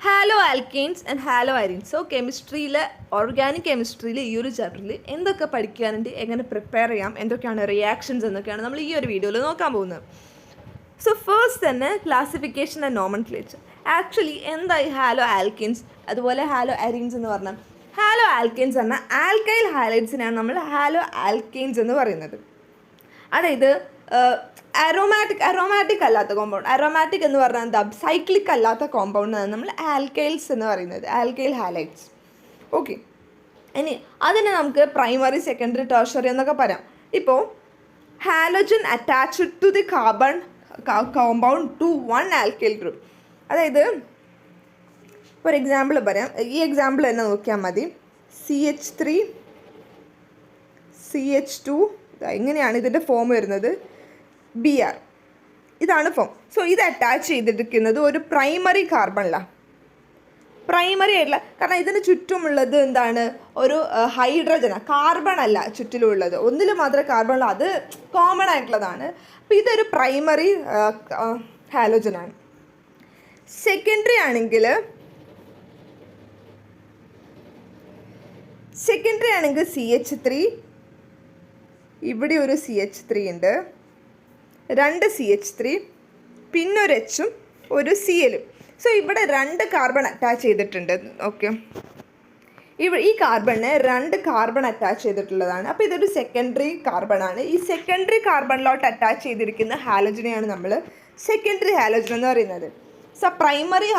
Hello alkanes and haloarenes. So കെമിസ്ട്രിയിൽ, organic കെമിസ്ട്രിയിൽ ഈ ഒരു ചാപ്റ്ററിൽ എന്തൊക്കെ പഠിക്കാനുണ്ട്, എങ്ങനെ പ്രിപ്പയർ ചെയ്യാം, എന്തൊക്കെയാണ് റിയാക്ഷൻസ് എന്നൊക്കെയാണ് നമ്മൾ ഈ ഒരു വീഡിയോയിൽ നോക്കാൻ പോകുന്നത്. സോ ഫസ്റ്റ് തന്നെ ക്ലാസിഫിക്കേഷൻ ആൻഡ് നോമൻക്ലേച്ചർ. ആക്ച്വലി എന്തായി ഹാലോ ആൽക്കെയിൻസ് അതുപോലെ ഹാലോ അരീൻസ് എന്ന് പറഞ്ഞാൽ, ഹാലോ ആൽക്കെയിൻസ് എന്ന ആൽക്കൈൽ ഹാലൈഡ്സിനാണ് നമ്മൾ ഹാലോ ആൽക്കെയിൻസ് എന്ന് പറയുന്നത്. അതായത് അറോമാറ്റിക് അല്ലാത്ത കോമ്പൗണ്ട്. അറോമാറ്റിക് എന്ന് പറഞ്ഞാൽ എന്താ, സൈക്ലിക് അല്ലാത്ത കോമ്പൗണ്ടാണ് നമ്മൾ ആൽക്കൈൽസ് എന്ന് പറയുന്നത്, ആൽക്കൈൽ ഹാലൈഡ്സ്. ഓക്കെ, ഇനി അതിനെ നമുക്ക് പ്രൈമറി, സെക്കൻഡറി, ടെർഷ്യറി എന്നൊക്കെ പറയാം. ഇപ്പോൾ halogen attached to the carbon compound to one alkyl group. അതായത് ഒരു എക്സാമ്പിൾ പറയാം. ഈ എക്സാമ്പിൾ തന്നെ നോക്കിയാൽ മതി. CH3 CH2 ഇങ്ങനെയാണ് ഇതിൻ്റെ ഫോം വരുന്നത്. Br ഇതാണ് ഫോം. സോ ഇത് അറ്റാച്ച് ചെയ്തിരിക്കുന്നത് ഒരു പ്രൈമറി കാർബണിലാണ്. പ്രൈമറി ആയിട്ടുള്ള, കാരണം ഇതിന് ചുറ്റുമുള്ളത് എന്താണ്, ഒരു ഹൈഡ്രജനാണ്, കാർബൺ അല്ല ചുറ്റിലുള്ളത്. ഒന്നിൽ മാത്രമേ കാർബൺ ഉള്ളൂ, അത് കോമൺ ആയിട്ടുള്ളതാണ്. അപ്പോൾ ഇതൊരു പ്രൈമറി ഹാലോജനാണ്. സെക്കൻഡറി ആണെങ്കിൽ CH3, ഇവിടെ ഒരു CH3 ഉണ്ട്, 2 CH3, പിന്നെ ഒരു Hഉം ഒരു Clഉം. സോ ഇവിടെ 2 കാർബൺ അറ്റാച്ച് ചെയ്തിട്ടുണ്ട്. ഓക്കെ, ഈ കാർബണിന് 2 കാർബൺ അറ്റാച്ച് ചെയ്തിട്ടുള്ളതാണ്. അപ്പോൾ ഇതൊരു സെക്കൻഡറി കാർബണാണ്. ഈ സെക്കൻഡറി കാർബണിലോട്ട് അറ്റാച്ച് ചെയ്തിരിക്കുന്ന ഹാലോജനെയാണ് നമ്മൾ സെക്കൻഡറി ഹാലോജൻ എന്ന് പറയുന്നത്. സോ പ്രൈമറി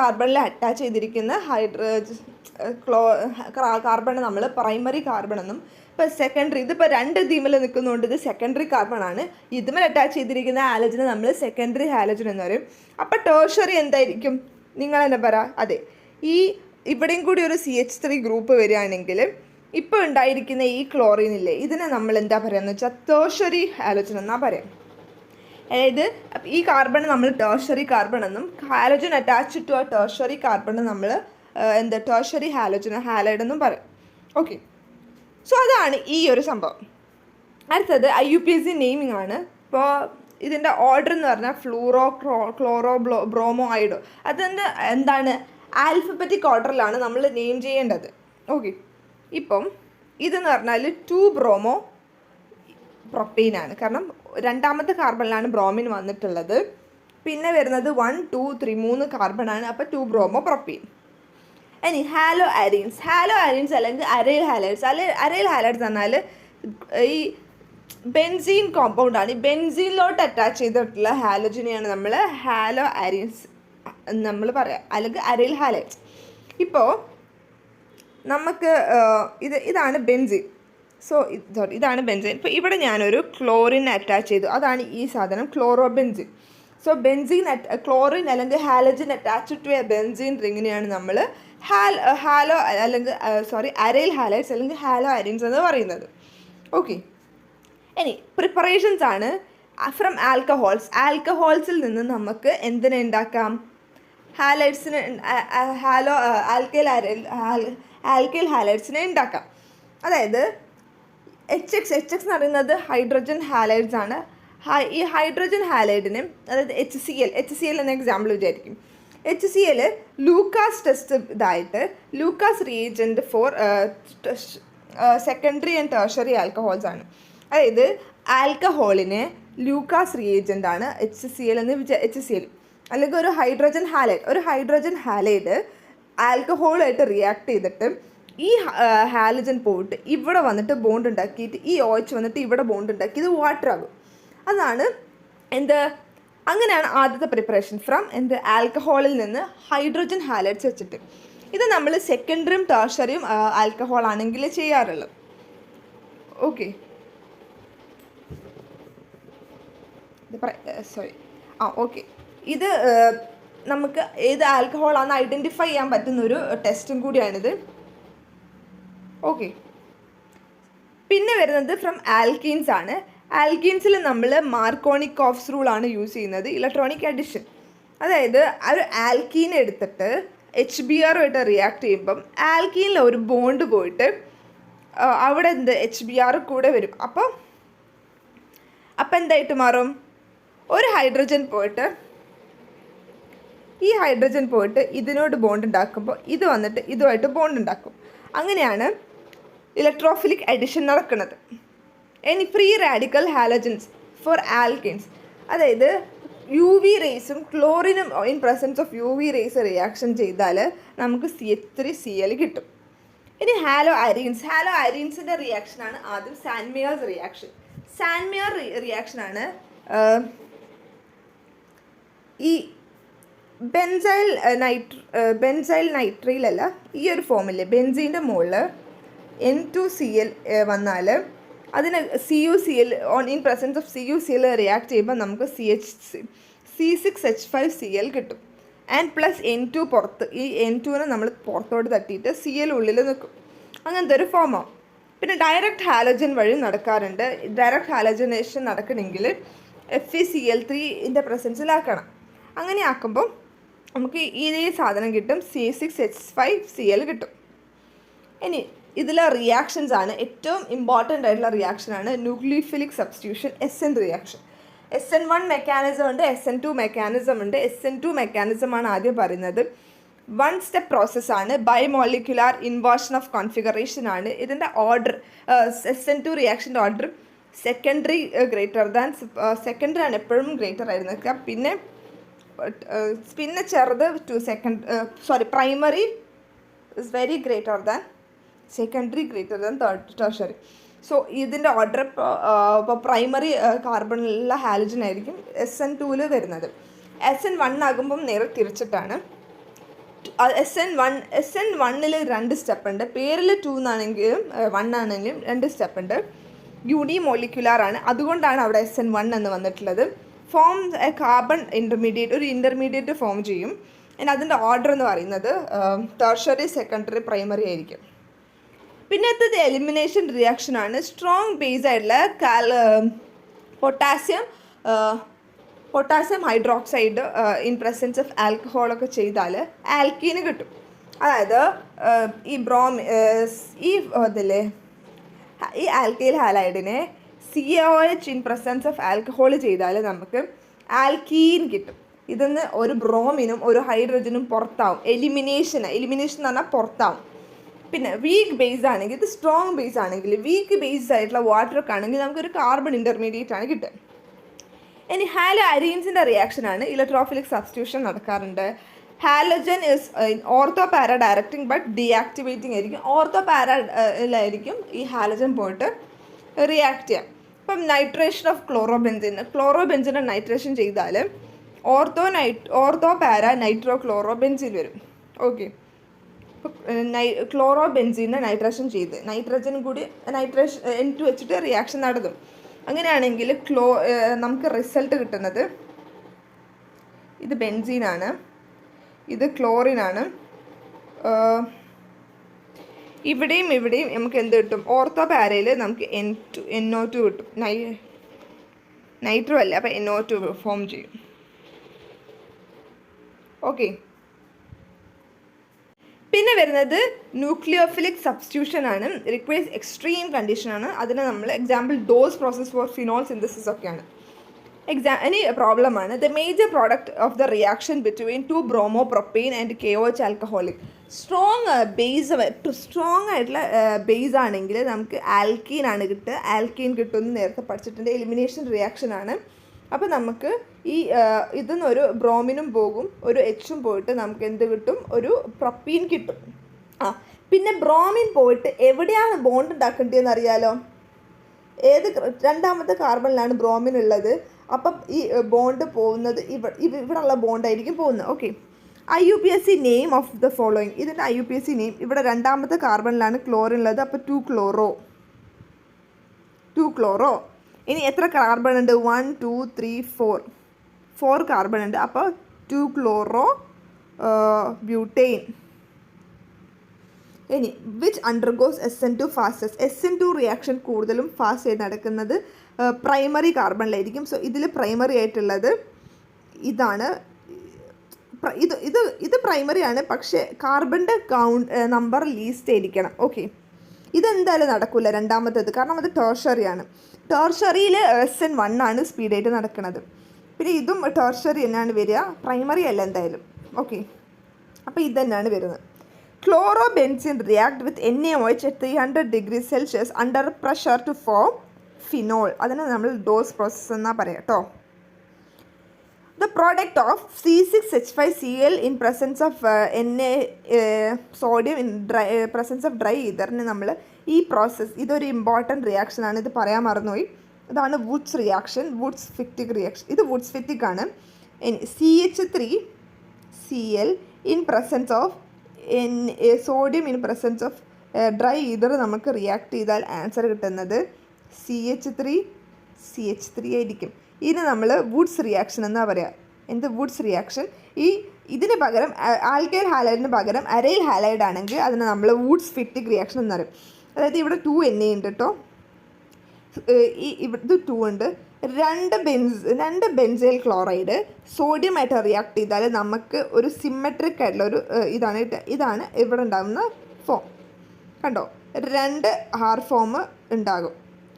കാർബണിൽ അറ്റാച്ച് ചെയ്തിരിക്കുന്ന കാർബൺ നമ്മൾ പ്രൈമറി കാർബൺ എന്നും, ഇപ്പോൾ സെക്കൻഡറി, ഇതിപ്പോൾ 2 തീമിൽ നിൽക്കുന്നതുകൊണ്ട് ഇത് സെക്കൻഡറി കാർബണാണ്. ഇതുമേൽ അറ്റാച്ച് ചെയ്തിരിക്കുന്ന ഹാലജനെ നമ്മൾ സെക്കൻഡറി ഹാലജൻ എന്ന് പറയും. അപ്പോൾ ടേർഷ്യറി എന്തായിരിക്കും, നിങ്ങൾ തന്നെ പറ. അതെ, ഇവിടെയും കൂടി ഒരു CH3 ഗ്രൂപ്പ് വരികയാണെങ്കിൽ ഇപ്പോൾ ഉണ്ടായിരിക്കുന്ന ഈ ക്ലോറിനില്ലേ, ഇതിനെ നമ്മൾ എന്താ പറയുകയെന്ന് വെച്ചാൽ ടേർഷ്യറി ഹാലജൻ എന്നാ പറയാം. അതായത് ഈ കാർബൺ നമ്മൾ ടേർഷ്യറി കാർബൺ എന്നും, ഹാലജൻ അറ്റാച്ച് ടു ആ ടേർഷ്യറി കാർബൺ നമ്മൾ ടേർഷ്യറി ഹാലൈഡ് എന്നും പറയും. ഓക്കെ, സോ അതാണ് ഈ ഒരു സംഭവം. അടുത്തത് IUPAC നെയിമിംഗ് ആണ്. ഇപ്പോൾ ഇതിൻ്റെ ഓർഡർ എന്ന് പറഞ്ഞാൽ ഫ്ലൂറോ, ക്ലോറോ, ബ്രോമോ, ഐഡോ. അതിൻ്റെ എന്താണ്, ആൽഫബറ്റിക് ഓർഡറിലാണ് നമ്മൾ നെയിം ചെയ്യേണ്ടത്. ഓക്കെ, ഇപ്പം ഇതെന്ന് പറഞ്ഞാൽ 2 ബ്രോമോ പ്രൊപ്പീനാണ്. കാരണം 2ാമത്തെ കാർബണിലാണ് ബ്രോമിൻ വന്നിട്ടുള്ളത്. പിന്നെ വരുന്നത് 1, 2, 3 3 കാർബണാണ്. അപ്പോൾ 2 ബ്രോമോ പ്രൊപ്പീൻ. ഇനി ഹാലോ അരീൻസ് അല്ലെങ്കിൽ അരൈൽ ഹാലൈഡ്സ്. അരൈൽ ഹാലൈഡ്സ് എന്നാൽ ഈ ബെൻസീൻ കോമ്പൗണ്ടാണ്. ഈ ബെൻസീനിലോട്ട് അറ്റാച്ച് ചെയ്തിട്ടുള്ള ഹാലോജനെയാണ് നമ്മൾ ഹാലോ അരീൻസ് നമ്മൾ പറയാം, അല്ലെങ്കിൽ അരൈൽ ഹാലൈഡ്സ്. ഇപ്പോൾ നമുക്ക് ഇതാണ് ബെൻസീൻ. ഇതാണ് ബെൻസീൻ. ഇപ്പോൾ ഇവിടെ ഞാനൊരു ക്ലോറിൻ അറ്റാച്ച് ചെയ്തു, അതാണ് ഈ സാധനം ക്ലോറോ ബെൻസീൻ. സോ ക്ലോറിൻ അല്ലെങ്കിൽ halogen attach to a benzene റിങ്ങിനെയാണ് നമ്മൾ അരൈൽ ഹാലൈഡ്സ് അല്ലെങ്കിൽ ഹാലോ അരീൻസ് എന്ന് പറയുന്നത്. ഓക്കെ, ഇനി പ്രിപ്പറേഷൻസ് ആണ്. ഫ്രം ആൽക്കഹോൾസിൽ നിന്ന് നമുക്ക് എന്തിനെ ഉണ്ടാക്കാം, ഹാലൈഡ്സിനെ, ആൽക്കൈൽ ഹാലൈഡ്സിനെ ഉണ്ടാക്കാം. അതായത് HX എന്ന് പറയുന്നത് ഹൈഡ്രജൻ ഹാലൈഡ്സ് ആണ്. ഈ ഹൈഡ്രജൻ ഹാലൈഡിന്, അതായത് HCl എന്ന എക്സാമ്പിൾ വിചാരിക്കും. HCl ലൂക്കാസ് ടെസ്റ്റ് ഇതായിട്ട് Lucas reagent four secondary and tertiary alcohols ആണ്. അതായത് ആൽക്കഹോളിന് ലൂക്കാസ് റിയേജൻ്റ് ആണ് HCl അല്ലെങ്കിൽ ഒരു ഹൈഡ്രജൻ ഹാലൈഡ് ആൽക്കഹോളായിട്ട് റിയാക്ട് ചെയ്തിട്ട് ഈ ഹാലജൻ പോയിട്ട് ഇവിടെ വന്നിട്ട് ബോണ്ട് ഉണ്ടാക്കിയിട്ട് ഈ OH വന്നിട്ട് ഇവിടെ ബോണ്ട് ഉണ്ടാക്കി ഇത് വാട്ടർ ആകും. അതാണ് അങ്ങനെയാണ് ആദ്യത്തെ പ്രിപ്പറേഷൻ, ഫ്രം ആൽക്കഹോളിൽ നിന്ന് ഹൈഡ്രജൻ ഹാലൈഡ്സ് വെച്ചിട്ട്. ഇത് നമ്മൾ സെക്കൻഡറിയും ടേർഷ്യറിയും ആൽക്കഹോൾ ആണെങ്കിൽ ചെയ്യാറുള്ളത്. ഓക്കെ, ഓക്കെ, ഇത് നമുക്ക് ഏത് ആൽക്കഹോളാണെന്ന് ഐഡൻറ്റിഫൈ ചെയ്യാൻ പറ്റുന്നൊരു ടെസ്റ്റും കൂടിയാണിത്. ഓക്കെ, പിന്നെ വരുന്നത് ഫ്രം ആൽക്കീൻസ് ആണ്. ആൽക്കീൻസിൽ നമ്മൾ മാർക്കോണിക്കോഫ്സ് റൂളാണ് യൂസ് ചെയ്യുന്നത്, ഇലക്ട്രോണിക് അഡിഷൻ. അതായത് ഒരു ആൽക്കീൻ എടുത്തിട്ട് HBr റിയാക്ട് ചെയ്യുമ്പം ആൽക്കീനിൽ ഒരു ബോണ്ട് പോയിട്ട് അവിടെ HBr കൂടെ വരും. അപ്പോൾ എന്തായിട്ട് മാറും, ഒരു ഹൈഡ്രജൻ പോയിട്ട് ഈ ഹൈഡ്രജൻ പോയിട്ട് ഇതിനോട് ബോണ്ട് ഉണ്ടാക്കുമ്പോൾ ഇത് വന്നിട്ട് ഇതുമായിട്ട് ബോണ്ട് ഉണ്ടാക്കും. അങ്ങനെയാണ് ഇലക്ട്രോഫിലിക് അഡിഷൻ നടക്കുന്നത്. ഇനി free radical halogens for alkanes, അതായത് യു വി റേസും ക്ലോറിനും in presence of U V rays reaction ചെയ്താൽ നമുക്ക് CH3Cl കിട്ടും. ഇനി ഹാലോ അരീൻസിൻ്റെ റിയാക്ഷനാണ് ആദ്യം സാൻമിയേഴ്സ് റിയാക്ഷൻ. സാൻമിയർ റിയാക്ഷനാണ് ഈ ബെൻസൈൽ നൈട്രയിലല്ല, ഈ ഒരു ഫോമില്ലേ ബെൻസീൻ്റെ മുകളിൽ N2Cl വന്നാൽ അതിന് CuCl in presence of CuCl react ചെയ്യുമ്പോൾ നമുക്ക് C6H5Cl കിട്ടും. ആൻഡ് പ്ലസ് N2 പുറത്ത്, ഈ N2നെ നമ്മൾ പുറത്തോട്ട് തട്ടിയിട്ട് Cl ഉള്ളിൽ നിൽക്കും. അങ്ങനത്തെ ഒരു ഫോമാണ്. പിന്നെ ഡയറക്റ്റ് ഹാലജൻ വഴി നടക്കാറുണ്ട്. ഡയറക്റ്റ് ഹാലജനേഷൻ നടക്കണമെങ്കിൽ FeCl3 പ്രസൻസിലാക്കണം. അങ്ങനെ ആക്കുമ്പോൾ നമുക്ക് ഇതേ സാധനം കിട്ടും, C6H5Cl കിട്ടും. ഇനി ഇതിലെ റിയാക്ഷൻസ് ആണ് ഏറ്റവും ഇമ്പോർട്ടൻ്റ് ആയിട്ടുള്ള റിയാക്ഷനാണ് ന്യൂക്ലിയോഫിലിക് സബ്സ്റ്റിറ്റ്യൂഷൻ SN റിയാക്ഷൻ. SN1 മെക്കാനിസം ഉണ്ട്, SN2 മെക്കാനിസം ഉണ്ട്. SN2 മെക്കാനിസമാണ് ആദ്യം പറയുന്നത്. 1 സ്റ്റെപ്പ് പ്രോസസ്സാണ്, ബൈമോളിക്കുലാർ ഇൻവേർഷൻ ഓഫ് കോൺഫിഗറേഷൻ ആണ്. ഇതിൻ്റെ ഓർഡർ SN2 റിയാക്ഷൻ്റെ ഓർഡർ സെക്കൻഡറി ആണ് എപ്പോഴും ഗ്രേറ്റർ ആയിരുന്നത്. പിന്നെ ചെറുത് primary is very greater than secondary, greater than tertiary. So ഇതിൻ്റെ ഓർഡർ ഇപ്പോൾ പ്രൈമറി കാർബണിലുള്ള ഹാലജൻ ആയിരിക്കും SN2 വരുന്നത്. SN1 ആകുമ്പം നേരെ തിരിച്ചിട്ടാണ്. SN1 2 സ്റ്റെപ്പ് ഉണ്ട്. പേരിൽ 2 എന്നാണെങ്കിലും 1 ആണെങ്കിലും 2 സ്റ്റെപ്പ് ഉണ്ട്. യൂണിമോളിക്കുലാർ ആണ്, അതുകൊണ്ടാണ് അവിടെ SN1 എന്ന് വന്നിട്ടുള്ളത്. ഫോം എ കാർബൺ ഇൻ്റർമീഡിയറ്റ്, ഒരു ഇൻ്റർമീഡിയറ്റ് ഫോം ചെയ്യും. പിന്നെ അതിൻ്റെ ഓർഡർ എന്ന് പറയുന്നത് ടെർഷറി, സെക്കൻഡറി, പ്രൈമറി ആയിരിക്കും. പിന്നത്തത് എലിമിനേഷൻ റിയാക്ഷനാണ്. സ്ട്രോങ് ബേസ് ആയിട്ടുള്ള potassium hydroxide in presence of ആൽക്കഹോളൊക്കെ ചെയ്താൽ ആൽക്കീന് കിട്ടും. അതായത് ഈ ആൽക്കൈൽ ഹാലൈഡിനെ COH in presence of alcohol ചെയ്താൽ നമുക്ക് ആൽക്കീൻ കിട്ടും. ഇതിന്ന് ഒരു ബ്രോമിനും ഒരു ഹൈഡ്രജനും പുറത്താവും. എലിമിനേഷൻ എന്ന് പറഞ്ഞാൽ പുറത്താവും. പിന്നെ വീക്ക് ബേസ് ആണെങ്കിൽ, ഇത് സ്ട്രോങ് ബേസ് ആണെങ്കിൽ, വീക്ക് ബേസ് ആയിട്ടുള്ള വാട്ടറൊക്കെ ആണെങ്കിൽ നമുക്കൊരു കാർബൺ ഇൻ്റർമീഡിയറ്റ് ആണ് കിട്ടുക. ഇനി ഹാലോ അരീൻസിൻ്റെ റിയാക്ഷനാണ് ഇലക്ട്രോഫിലിക് സബ്സ്റ്റിറ്റ്യൂഷൻ നടക്കാറുണ്ട്. ഹാലജൻ ഇസ് ഓർത്തോ പാര ഡയറക്റ്റിംഗ് ബട്ട് ഡീആക്ടിവേറ്റിംഗ് ആയിരിക്കും. ഓർത്തോ പാരയിലായിരിക്കും ഈ ഹാലജൻ പോയിട്ട് റിയാക്ട് ചെയ്യാം. ഇപ്പം നൈട്രേഷൻ ഓഫ് ക്ലോറോബെൻസിനെ നൈട്രേഷൻ ചെയ്താൽ ഓർത്തോ പാര നൈട്രോ ക്ലോറോബെൻസിൻ വരും. ഓക്കെ, ഇപ്പോൾ ക്ലോറോബെൻസിനെ നൈട്രേഷൻ ചെയ്ത് നൈട്രജനും കൂടി N2 വെച്ചിട്ട് റിയാക്ഷൻ നടത്തും. അങ്ങനെയാണെങ്കിൽ നമുക്ക് റിസൾട്ട് കിട്ടുന്നത് ഇത് ബെൻസീനാണ്, ഇത് ക്ലോറിനാണ്. ഇവിടെയും നമുക്ക് എന്ത് കിട്ടും? ഓർത്തോ പാരയിൽ നമുക്ക് NO2 കിട്ടും. നൈട്രോ അല്ല, അപ്പോൾ NO2 ഫോം ചെയ്യും. ഓക്കെ, പിന്നെ വരുന്നത് ന്യൂക്ലിയോഫിലിക് സബ്സ്റ്റിറ്റ്യൂഷൻ ആണ്. റിക്വയർസ് എക്സ്ട്രീം കണ്ടീഷനാണ്. അതിന് നമ്മൾ example does process for phenol synthesis ഒക്കെയാണ്. ഇനി പ്രോബ്ലമാണ് the major product of the reaction between 2 bromopropane and KOH alcoholic. Strong ആയിട്ടുള്ള ബേസ് ആണെങ്കിൽ നമുക്ക് ആൽക്കീൻ ആണ് കിട്ടുക. ആൽക്കീൻ കിട്ടുമെന്ന് നേരത്തെ പഠിച്ചിട്ടുണ്ട്. എലിമിനേഷൻ റിയാക്ഷൻ ആണ്. അപ്പോൾ നമുക്ക് ഈ ഇതിന്ന് ഒരു ബ്രോമിനും പോകും, ഒരു Hഉം പോയിട്ട് നമുക്ക് എന്ത് കിട്ടും? ഒരു പ്രൊപ്പീൻ കിട്ടും. പിന്നെ ബ്രോമിൻ പോയിട്ട് എവിടെയാണ് ബോണ്ട് ഉണ്ടാക്കേണ്ടതെന്ന് അറിയാലോ? രണ്ടാമത്തെ കാർബണിലാണ് ബ്രോമിൻ ഉള്ളത്. അപ്പം ഈ ബോണ്ട് പോകുന്നത് ഇവിടെയുള്ള ബോണ്ടായിരിക്കും പോകുന്നത്. Okay, IUPAC name of the following. ഇതിൻ്റെ IUPAC നെയിം ഇവിടെ രണ്ടാമത്തെ കാർബണിലാണ് ക്ലോറിൻ ഉള്ളത്. അപ്പോൾ 2 ക്ലോറോ. ഇനി എത്ര കാർബൺ ഉണ്ട്? 1 2 3 4 കാർബൺ ഉണ്ട്. അപ്പോൾ 2 ക്ലോറോ ബ്യൂട്ടെയിൻ. ഇനി which undergoes SN2 fastest. SN2 reaction കൂടുതലും ഫാസ്റ്റ് ആയി നടക്കുന്നത് പ്രൈമറി കാർബണിലായിരിക്കും. സോ ഇതിൽ പ്രൈമറി ആയിട്ടുള്ളത് ഇതാണ്. ഇത് പ്രൈമറി ആണ്, പക്ഷേ കാർബണിൻ്റെ നമ്പർ ലീസ്റ്റ് ആയിരിക്കണം. ഓക്കെ, ഇതെന്തായാലും നടക്കില്ല രണ്ടാമത്തേത്, കാരണം അത് ടെർഷറിയാണ്. ടെർഷറിയിൽ SN1 ആണ് സ്പീഡായിട്ട് നടക്കുന്നത്. പിന്നെ ഇതും ടെർഷറി തന്നെയാണ് വരിക, പ്രൈമറി അല്ല എന്തായാലും. ഓക്കെ, അപ്പോൾ ഇത് തന്നെയാണ് വരുന്നത്. Chlorobenzene react with NaOH at 300 degrees Celsius under pressure to form phenol. അതിനെ നമ്മൾ ഡോസ് പ്രോസസ്സ് എന്നാണ് പറയാം കേട്ടോ. The product of C6H5Cl in presence of sodium in presence of dry etherനെ നമ്മൾ ഈ പ്രോസസ്സ്, ഇതൊരു ഇമ്പോർട്ടൻറ്റ് റിയാക്ഷനാണ്, ഇത് പറയാൻ മറന്നുപോയി. ഇതാണ് Wurtz reaction, Wurtz Fittig reaction. ഇത് വുഡ്സ് ഫിറ്റിക് ആണ്. CH3Cl in presence of sodium in presence of dry ether നമുക്ക് റിയാക്ട് ചെയ്താൽ ആൻസർ കിട്ടുന്നത് CH3 ആയിരിക്കും. ഇതിന് നമ്മൾ വുഡ്സ് റിയാക്ഷൻ എന്നാണ് പറയുക. എന്ത് വുഡ്സ് റിയാക്ഷൻ? ഇതിന് പകരം ആൽക്കൈൽ ഹാലൈഡിന് പകരം അരൈൽ ഹാലൈഡ് ആണെങ്കിൽ അതിന് നമ്മൾ വുഡ്സ് ഫിറ്റിക് റിയാക്ഷൻ എന്ന് പറയും. അതായത് ഇവിടെ 2Na ഉണ്ട് കേട്ടോ, ഇത് 2 ഉണ്ട്. രണ്ട് ബെൻസൈൽ ക്ലോറൈഡ് സോഡിയമായിട്ട് റിയാക്ട് ചെയ്താൽ നമുക്ക് ഒരു സിമെട്രിക് ആയിട്ടുള്ള ഒരു ഇതാണ് ഇവിടെ ഉണ്ടാകുന്ന ഫോം. കണ്ടോ, 2 ഹാർ ഫോം ഉണ്ടാകും.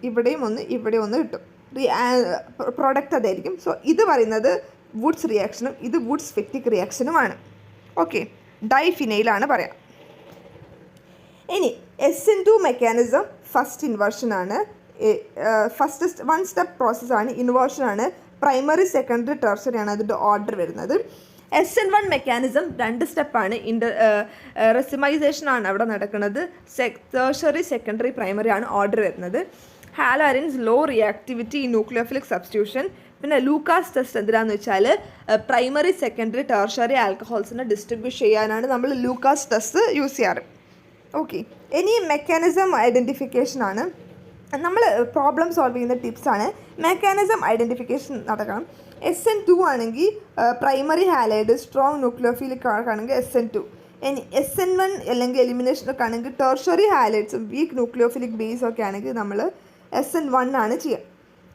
ഇവിടെയും ഒന്ന് ഇവിടെ ഒന്ന് കിട്ടും. പ്രോഡക്റ്റ് അതായിരിക്കും. സോ ഇത് പറയുന്നത് വുഡ്സ് റിയാക്ഷനും ഇത് വുഡ്സ് ഫിറ്റിക് റിയാക്ഷനുമാണ്. ഓക്കെ, ഡൈഫിനൈലാണ് പറയാം. ഇനി SN2 മെക്കാനിസം ഫസ്റ്റ് ഇൻവേർഷനാണ്. വൺ സ്റ്റെപ്പ് പ്രോസസ്സാണ്, ഇൻവേർഷനാണ്. പ്രൈമറി, സെക്കൻഡറി, ടെർഷറി ആണ് അതിൻ്റെ ഓർഡർ വരുന്നത്. SN1 മെക്കാനിസം 2 സ്റ്റെപ്പാണ്. റെസിമൈസേഷൻ ആണ് അവിടെ നടക്കുന്നത്. ടെർഷറി, സെക്കൻഡറി, പ്രൈമറി ആണ് ഓർഡർ വരുന്നത്. Haloarenes low reactivity in nucleophilic substitution. പിന്നെ ലൂക്കാസ് ടെസ്റ്റ് എന്തിനാന്ന് വെച്ചാൽ പ്രൈമറി, സെക്കൻഡറി, ടെർഷറി ആൽക്കഹോൾസിനെ ഡിസ്ട്രിബ്യൂട്ട് ചെയ്യാനാണ് നമ്മൾ ലൂക്കാസ് ടെസ്റ്റ് യൂസ് ചെയ്യാറ്. ഓക്കെ, ഇനി മെക്കാനിസം ഐഡൻറ്റിഫിക്കേഷൻ ആണ്. നമ്മൾ പ്രോബ്ലം സോൾവ് ചെയ്യുന്ന ടിപ്സാണ്. മെക്കാനിസം ഐഡൻറ്റിഫിക്കേഷൻ നടക്കണം. SN2 ആണെങ്കിൽ പ്രൈമറി ഹാലൈഡ് സ്ട്രോങ് ന്യൂക്ലിയോഫിലിക് ആണെങ്കിൽ SN2. ഇനി SN1 അല്ലെങ്കിൽ എലിമിനേഷനൊക്കെ ആണെങ്കിൽ ടെർഷറി ഹാലൈഡ്സും വീക്ക് ന്യൂക്ലിയോഫിലിക് ബേസൊക്കെ ആണെങ്കിൽ നമ്മൾ SN1 ആണ് ചെയ്യുക.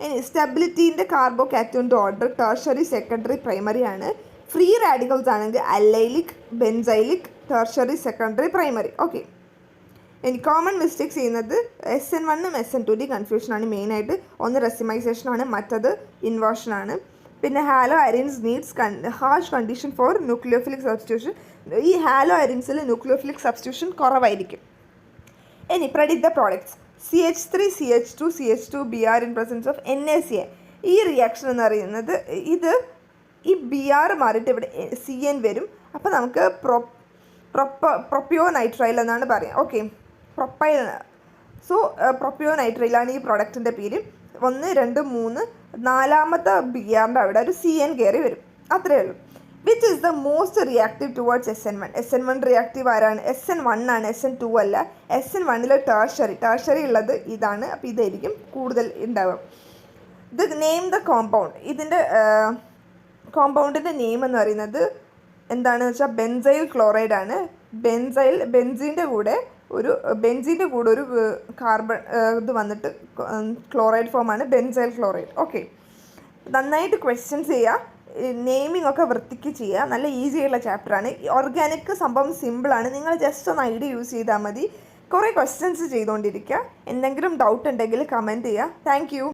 ഇനി സ്റ്റെബിലിറ്റീൻ്റെ കാർബോ കാറ്റോണിൻ്റെ ഓർഡർ ടെർഷറി, സെക്കൻഡറി, പ്രൈമറി ആണ്. ഫ്രീ റാഡിക്കൽസ് ആണെങ്കിൽ allylic, benzylic, tertiary, secondary, primary. Okay, ഇനി കോമൺ മിസ്റ്റേക്സ് ചെയ്യുന്നത് SN1ഉം SN2 കൺഫ്യൂഷനാണ് മെയിനായിട്ട്. ഒന്ന് റെസിമൈസേഷനാണ്, മറ്റത് ഇൻവേർഷനാണ്. പിന്നെ haloarenes needs harsh condition for nucleophilic substitution. ഈ ഹാലോ അയൻസിൽ ന്യൂക്ലിയോഫിലിക് സബ്സ്റ്റിറ്റ്യൂഷൻ കുറവായിരിക്കും. ഇനി predict the products. CH3CH2CH2Br in presence of NaCl. ഈ റിയാക്ഷൻ എന്ന് പറയുന്നത് ഈ Br മാറിയിട്ട് ഇവിടെ CN വരും. അപ്പോൾ നമുക്ക് പ്രൊപ്പിയോ നൈട്രൈൽ എന്നാണ് പറയുക. Okay, propyl. സോ പ്രൊപ്പിയോ നൈട്രൈലാണ് ഈ പ്രോഡക്റ്റിൻ്റെ പേര്. 1, 2, 3 നാലാമത്തെ Brൻ്റെ അവിടെ ഒരു CN കയറി വരും. അത്രയേ ഉള്ളൂ. Which is the most reactive towards SN1. SN1 reactive ആരാണ്? SN1 ആണ്, SN2 അല്ല. SN1 ടെർഷറി ഉള്ളത് ഇതാണ്. അപ്പോൾ ഇതായിരിക്കും കൂടുതൽ ഉണ്ടാവുക. ഇത് നെയിം ദ കോമ്പൗണ്ട്. ഇതിൻ്റെ കോമ്പൗണ്ടിൻ്റെ നെയിം എന്ന് പറയുന്നത് എന്താണെന്ന് വെച്ചാൽ ബെൻസൈൽ ക്ലോറൈഡ് ആണ്. ബെൻസീൻ്റെ കൂടെ ഒരു കാർബൺ ഇത് വന്നിട്ട് ക്ലോറൈഡ് ഫോമാണ് ബെൻസൈൽ ക്ലോറൈഡ്. ഓക്കെ, നന്നായിട്ട് ക്വസ്റ്റ്യൻസ് ചെയ്യുക, നെയിമിംഗ് ഒക്കെ വൃത്തിക്ക് ചെയ്യുക. നല്ല ഈസി ആയിട്ടുള്ള ചാപ്റ്ററാണ്. ഓർഗാനിക് സംഭവം സിമ്പിളാണ്. നിങ്ങൾ ജസ്റ്റ് ഒന്ന് ഐഡിയ യൂസ് ചെയ്താൽ മതി. കുറേ ക്വസ്റ്റ്യൻസ് ചെയ്തുകൊണ്ടിരിക്കുക. എന്തെങ്കിലും ഡൗട്ട് ഉണ്ടെങ്കിൽ കമൻറ്റ് ചെയ്യുക. Thank you.